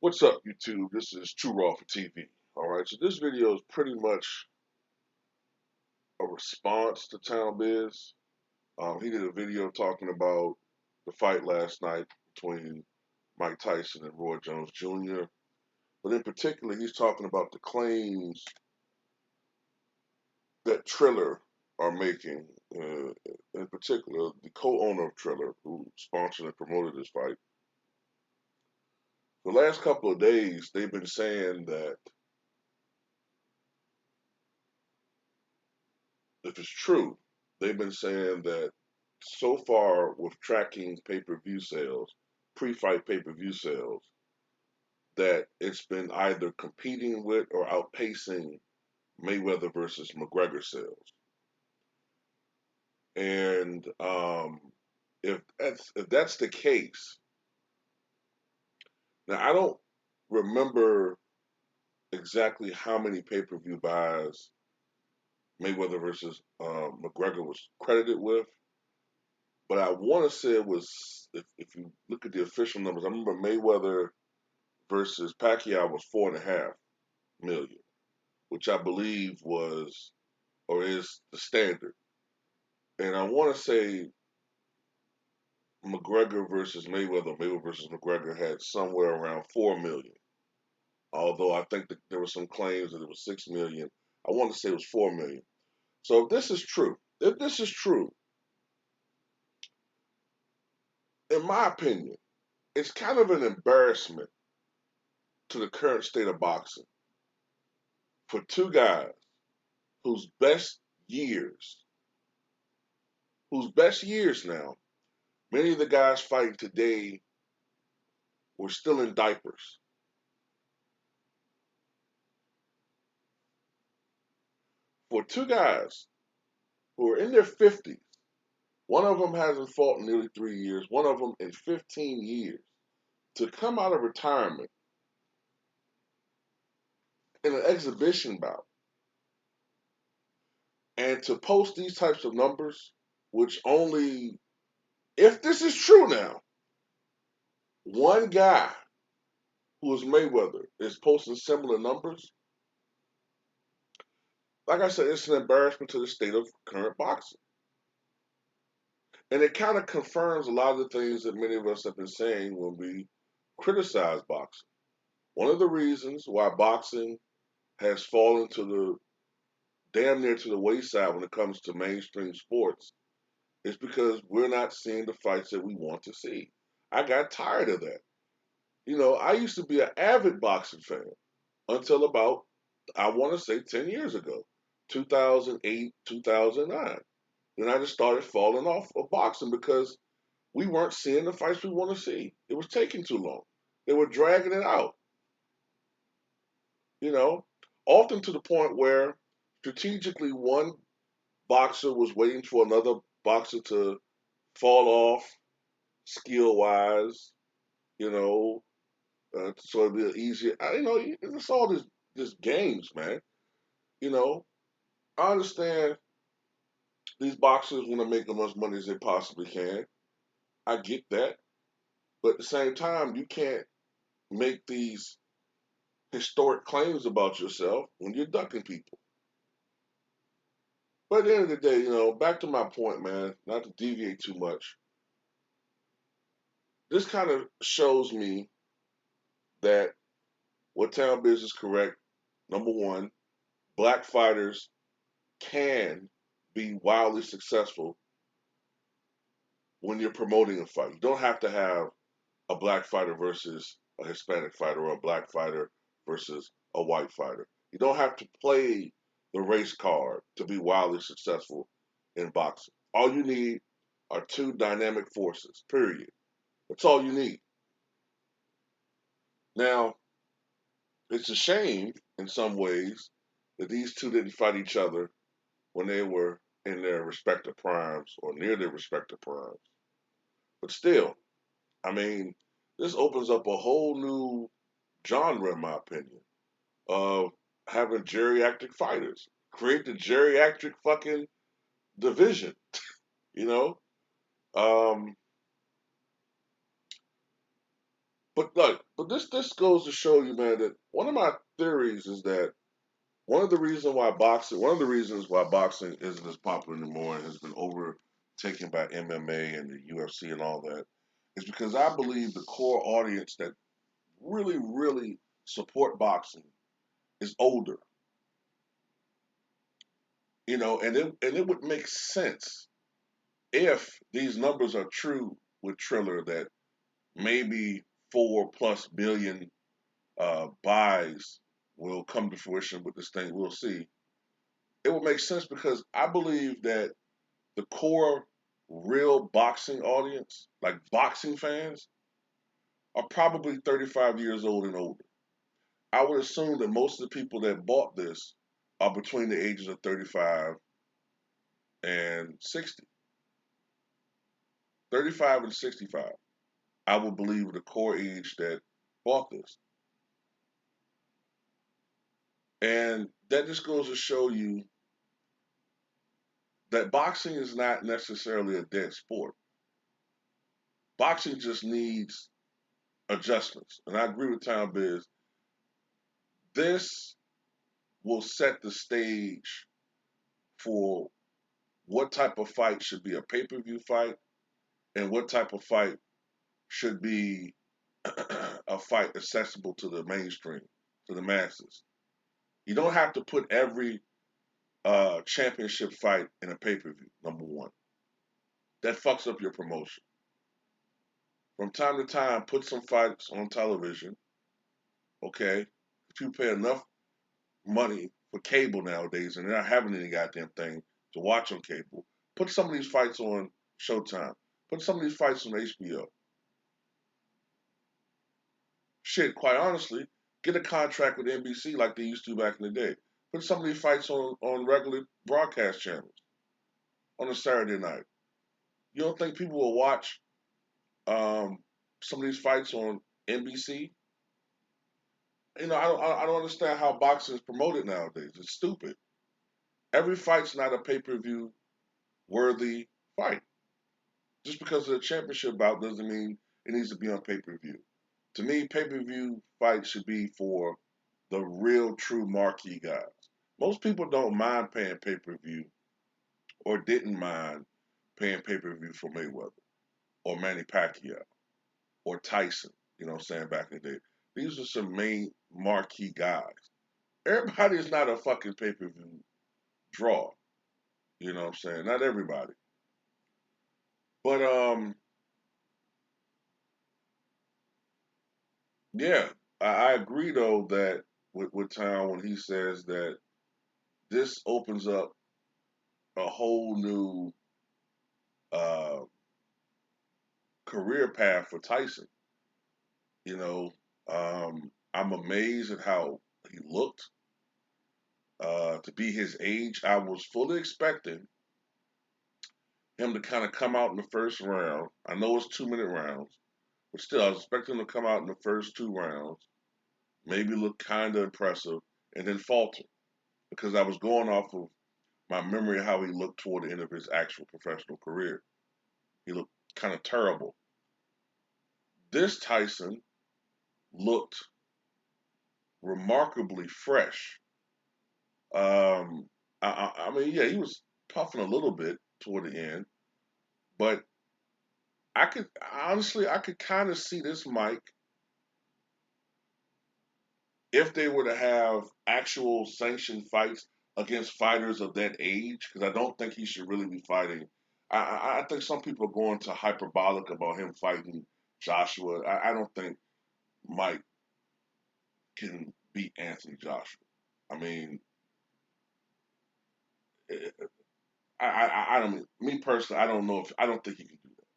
What's up, YouTube? This is Too Raw for TV. All right, so this video is pretty much a response to Town Biz. He did a video talking about the fight last night between Mike Tyson and Roy Jones Jr. But in particular, he's talking about the claims that Triller are making. In particular, the co-owner of Triller, who sponsored and promoted this fight. The last couple of days, they've been saying that if it's true, they've been saying that so far with tracking pay-per-view sales, pre-fight pay-per-view sales, that it's been either competing with or outpacing Mayweather versus McGregor sales. And if that's the case, now I don't remember exactly how many pay-per-view buys Mayweather versus McGregor was credited with, but I want to say it was, if you look at the official numbers, I remember Mayweather versus Pacquiao was 4.5 million, which I believe was or is the standard. And I want to say McGregor versus Mayweather, Mayweather versus McGregor had somewhere around 4 million. Although I think that there were some claims that it was 6 million. I want to say it was 4 million. So if this is true, in my opinion, it's kind of an embarrassment to the current state of boxing for two guys whose best years, whose best years now, many of the guys fighting today were still in diapers. For two guys who are in their 50s, one of them hasn't fought in nearly 3 years, one of them in 15 years, to come out of retirement in an exhibition bout and to post these types of numbers, which only, if this is true now, one guy who is Mayweather is posting similar numbers. Like I said, it's an embarrassment to the state of current boxing. And it kind of confirms a lot of the things that many of us have been saying when we criticize boxing. One of the reasons why boxing has fallen to the damn near to the wayside when it comes to mainstream sports is because we're not seeing the fights that we want to see. I got tired of that. You know, I used to be an avid boxing fan until about, I want to say, 10 years ago, 2008, 2009. Then I just started falling off of boxing because we weren't seeing the fights we want to see. It was taking too long. They were dragging it out, you know, often to the point where strategically one boxer was waiting for another boxer to fall off skill wise, you know, so it'd be easier. It's all this games, man. You know, I understand these boxers want to make as much money as they possibly can. I get that, but at the same time, you can't make these historic claims about yourself when you're ducking people. But at the end of the day, back to my point, man, not to deviate too much. This kind of shows me that what Town Biz is correct. Number one, black fighters can be wildly successful when you're promoting a fight. You don't have to have a black fighter versus a Hispanic fighter or a black fighter versus a white fighter. You don't have to play the race card to be wildly successful in boxing. All you need are two dynamic forces, period. That's all you need. Now, it's a shame in some ways that these two didn't fight each other when they were in their respective primes or near their respective primes. But still, I mean, this opens up a whole new genre, in my opinion, of having geriatric fighters. Create the geriatric fucking division, you know? Um, But look, but this goes to show you, man, that one of my theories is that one of the reasons why boxing isn't as popular anymore and has been overtaken by MMA and the UFC and all that is because I believe the core audience that really, really support boxing is older. And it would make sense if these numbers are true with Triller that maybe 4+ billion buys will come to fruition with this thing. We'll see. It will make sense because I believe that the core real boxing audience, like boxing fans, are probably 35 years old and older. I would assume that most of the people that bought this are between the ages of 35 and 60. 35 and 65, I would believe the core age that bought this. And that just goes to show you that boxing is not necessarily a dead sport. Boxing just needs adjustments. And I agree with Tom Biz. This will set the stage for what type of fight should be a pay-per-view fight and what type of fight should be a fight accessible to the mainstream, to the masses. You don't have to put every championship fight in a pay-per-view, number one. That fucks up your promotion. From time to time, put some fights on television, okay? If you pay enough money for cable nowadays and they're not having any goddamn thing to watch on cable, put some of these fights on Showtime. Put some of these fights on HBO. Shit, quite honestly, get a contract with NBC like they used to back in the day. Put some of these fights on regular broadcast channels on a Saturday night. You don't think people will watch um, some of these fights on NBC? I don't understand how boxing is promoted nowadays. It's stupid. Every fight's not a pay-per-view worthy fight. Just because of the championship bout doesn't mean it needs to be on pay-per-view. To me, pay-per-view fights should be for the real, true marquee guys. Most people don't mind paying pay-per-view or didn't mind paying pay-per-view for Mayweather or Manny Pacquiao or Tyson, you know what I'm saying, back in the day. These are some main marquee guys. Everybody is not a fucking pay-per-view draw, you know what I'm saying? Not everybody. But yeah, I agree though that with Tom when he says that this opens up a whole new uh, career path for Tyson. You know, I'm amazed at how he looked. To be his age, I was fully expecting him to kind of come out in the first round. I know it's 2-minute rounds, but still, I was expecting him to come out in the first two rounds, maybe look kind of impressive, and then falter because I was going off of my memory of how he looked toward the end of his actual professional career. He looked kind of terrible. This Tyson looked remarkably fresh. Um, I mean, yeah, he was puffing a little bit toward the end, but I could kind of see this Mike if they were to have actual sanctioned fights against fighters of that age, because I don't think he should really be fighting. I think some people are going to hyperbolic about him fighting Joshua. I don't think Mike can beat Anthony Joshua. I mean, I don't. Me personally, I don't know if I don't think he can do that.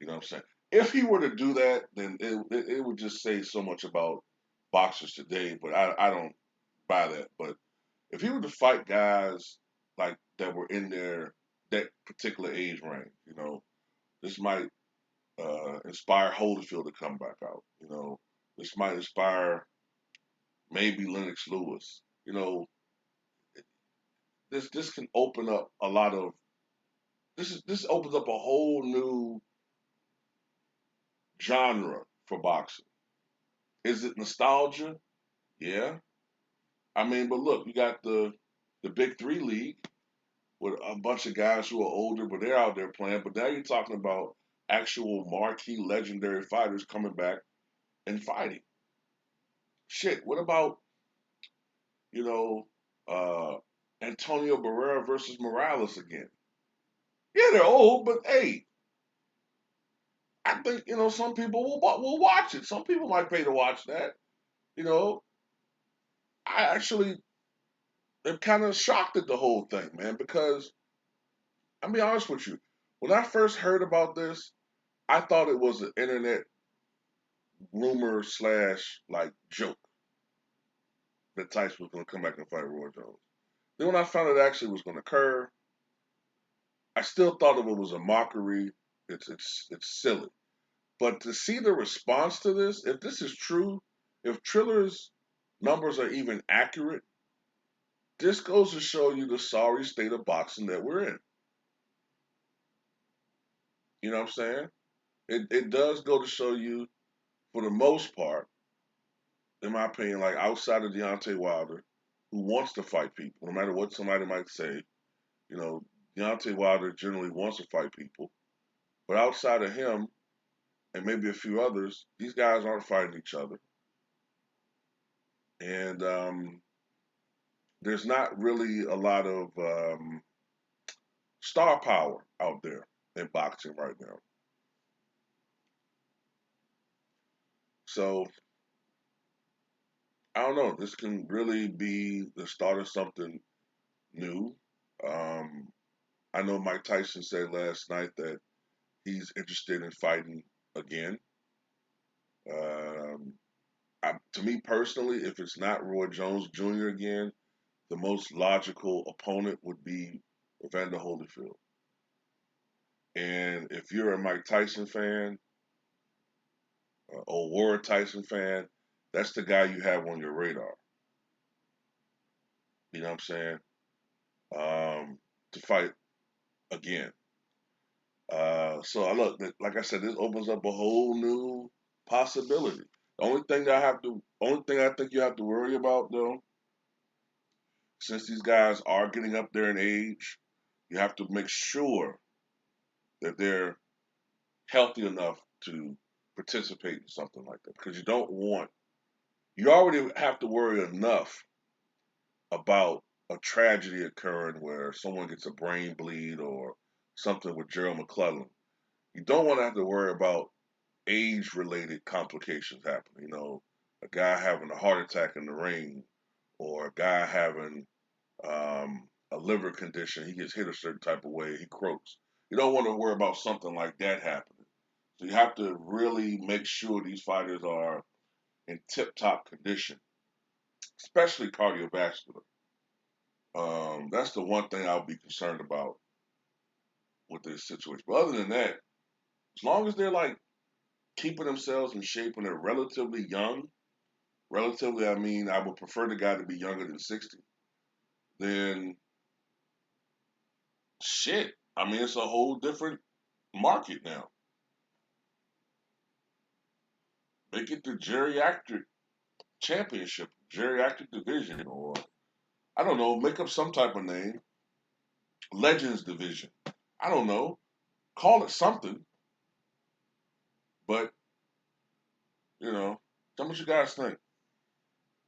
You know what I'm saying? If he were to do that, then it would just say so much about boxers today. But I don't buy that. But if he were to fight guys like that were in their that particular age range, this might inspire Holyfield to come back out. This might inspire maybe Lennox Lewis. This can open up a lot of this opens up a whole new genre for boxing. Is it nostalgia? Yeah. I mean, but look, you got the Big Three League with a bunch of guys who are older, but they're out there playing. But now you're talking about actual marquee, legendary fighters coming back and fighting. Shit, what about you know uh, Antonio Barrera versus Morales again? Yeah, they're old, but hey, I think some people will watch it. Some people might pay to watch that. You know, I actually am kind of shocked at the whole thing, man, because I'll be honest with you. When I first heard about this, I thought it was an internet rumor slash like joke that Tyson was going to come back and fight Roy Jones. Then when I found it actually was going to occur, I still thought of it was a mockery. It's silly. But to see the response to this, if this is true, if Triller's numbers are even accurate, this goes to show you the sorry state of boxing that we're in. You know what I'm saying? It does go to show you, for the most part, in my opinion, like outside of Deontay Wilder, who wants to fight people, no matter what somebody might say, you know, Deontay Wilder generally wants to fight people. But outside of him and maybe a few others, these guys aren't fighting each other. And there's not really a lot of star power out there in boxing right now. So I don't know. This can really be the start of something new. Um, I know Mike Tyson said last night that he's interested in fighting again. Um, to me personally, if it's not Roy Jones Jr. again, the most logical opponent would be Evander Holyfield. And if you're a Mike Tyson fan or were a Tyson fan, that's the guy you have on your radar. You know what I'm saying? To fight again. So I look, like I said, this opens up a whole new possibility. Only thing I think you have to worry about though, since these guys are getting up there in age, you have to make sure that they're healthy enough to participate in something like that. Because you already have to worry enough about a tragedy occurring where someone gets a brain bleed or something with Gerald McClellan. You don't want to have to worry about age related complications happening. A guy having a heart attack in the ring or a guy having a liver condition, he gets hit a certain type of way, he croaks. You don't want to worry about something like that happening. So you have to really make sure these fighters are in tip top condition, especially cardiovascular. That's the one thing I'll be concerned about with this situation. But other than that, as long as they're like keeping themselves in shape and they're relatively young, relatively, I mean, I would prefer the guy to be younger than 60. Then shit. I mean, it's a whole different market now. Make it the geriatric championship, geriatric division, or I don't know, make up some type of name. Legends division. I don't know. Call it something, but tell me what you guys think.